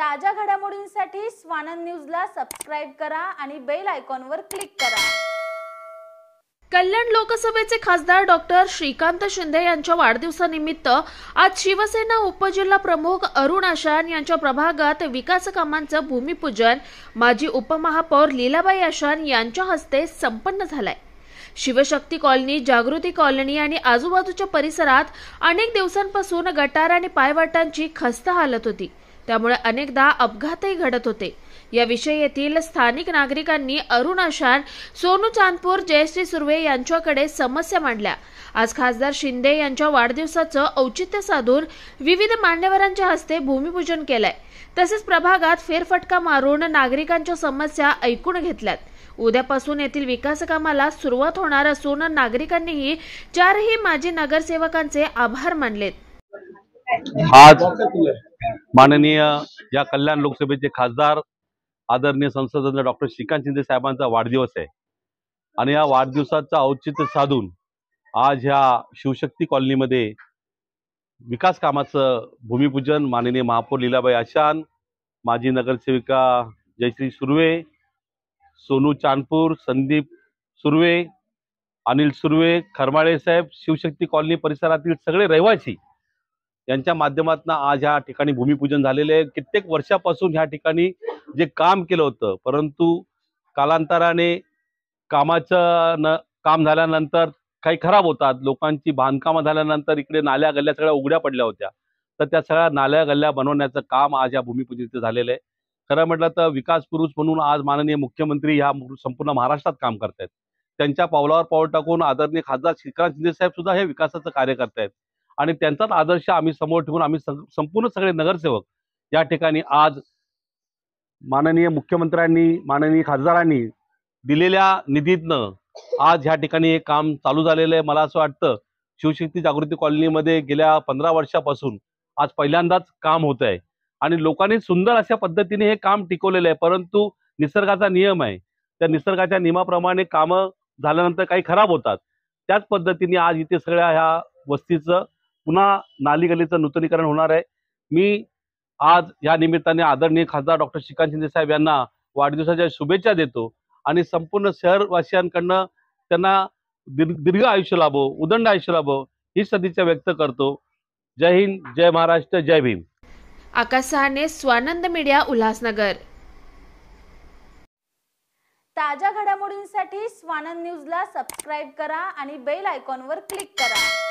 ताज्या घडामोडींसाठी स्वानंद न्यूजला सबस्क्राइब करा आणि बेल आयकॉनवर क्लिक करा। कल्याण लोकसभेचे खासदार डॉक्टर श्रीकांत शिंदे यांच्या वाढदिवसानिमित्त आज शिवसेना उपजिल्हा प्रमुख अरुण आशान यांच्या प्रभागात विकास कामांचं भूमिपूजन माजी उपमहापौर लीलाबाई आशान यांच्या हस्ते संपन्न झालंय। शिवशक्ती कॉलनी, जागृती कॉलनी आणि आजूबाजूच्या परिसरात अनेक दिवसांपासून गटार आणि पायवाटांची खस्ता हालत होती, त्यामुळे अनेकदा अपघातही घडत होते। याविषयी येथील स्थानिक नागरिकांनी अरुण आशान, सोनू चांदपूर, जयश्री सुर्वे यांच्याकडे समस्या मांडल्या। आज खासदार शिंदे यांच्या वाढदिवसाचं औचित्य साधून विविध मान्यवरांच्या हस्ते भूमिपूजन केलंय। तसेच प्रभागात फेरफटका मारून नागरिकांच्या समस्या ऐकून घेतल्यात। उद्यापासून येथील विकास कामाला सुरुवात होणार असून नागरिकांनीही चारही माजी नगरसेवकांचे आभार मानलेत। आज माननीय या कल्याण लोकसभेचे खासदार आदरणीय संसदरत्न डॉक्टर श्रीकांत शिंदे साहेबांचा वाढदिवस आहे आणि या वाढदिवसाचा औचित्य साधून आज ह्या शिवशक्ती कॉलनीमध्ये विकास कामाचं भूमिपूजन माननीय महापौर लीलाबाई आशान, माजी नगरसेविका जयश्री सुर्वे, सोनू चांदपूर, संदीप सुर्वे, अनिल सुर्वे, खरमाळे साहेब, शिवशक्ती कॉलनी परिसरातील सगळे रहिवासी यांच्या माध्यमातून आज या ठिकाणी भूमिपूजन झालेले आहे। कित्येक वर्षापासून ह्या ठिकाणी जे काम केलं होतं, परंतु कालांतराने काम झाल्यानंतर काही खराब होतात, लोकांची बांधकामं झाल्यानंतर इकडे नाल्या गल्ल्या सगळ्या उघड्या पडल्या होत्या, तर त्या सगळ्या नाल्या गल्ल्या बनवण्याचं काम आज या भूमिपूजनाचं झालेलं आहे। खरं म्हटलं तर विकास पुरुष म्हणून आज माननीय मुख्यमंत्री ह्या संपूर्ण महाराष्ट्रात काम करतायत। त्यांच्या पावलावर पाऊल टाकून आदरणीय खासदार श्रीकांत शिंदे साहेब सुद्धा हे विकासाचं कार्य करतायत आणि त्यांचाच आदर्श आम्ही समोर ठेवून आम्ही संपूर्ण सगळे नगरसेवक या ठिकाणी आज माननीय मुख्यमंत्र्यांनी, माननीय खासदारांनी दिलेल्या निधीतनं आज ह्या ठिकाणी हे काम चालू झालेलं आहे। मला असं वाटतं शिवशक्ती जागृती कॉलनीमध्ये गेल्या 15 वर्षापासून आज पहिल्यांदाच काम होत आहे आणि लोकांनी सुंदर अशा पद्धतीने हे काम टिकवलेलं आहे। परंतु निसर्गाचा नियम आहे, त्या निसर्गाच्या नियमाप्रमाणे कामं झाल्यानंतर काही खराब होतात। त्याच पद्धतीने आज इथे सगळ्या ह्या वस्तीचं पुन्हा नाली गलीचं नूतनीकरण होणार आहे। मी आज या निमित्ताने आदरणीय खासदार डॉक्टर श्रीकांत शिंदे साहेब यांना वाढदिवसाच्या शुभेच्छा देतो आणि संपूर्ण शहरवासियांकडनं त्यांना दीर्घ आयुष्य लाभो, उदंड आयुष्य लाभो ही सदिच्छा व्यक्त करतो। जय हिंद, जय महाराष्ट्र, जय भीम। आकाश सहाने, स्वानंद मीडिया, उल्हासनगर। ताज्या घडामोडींसाठी स्वानंद न्यूजला सबस्क्राइब करा आणि बेल आयकॉनवर क्लिक करा।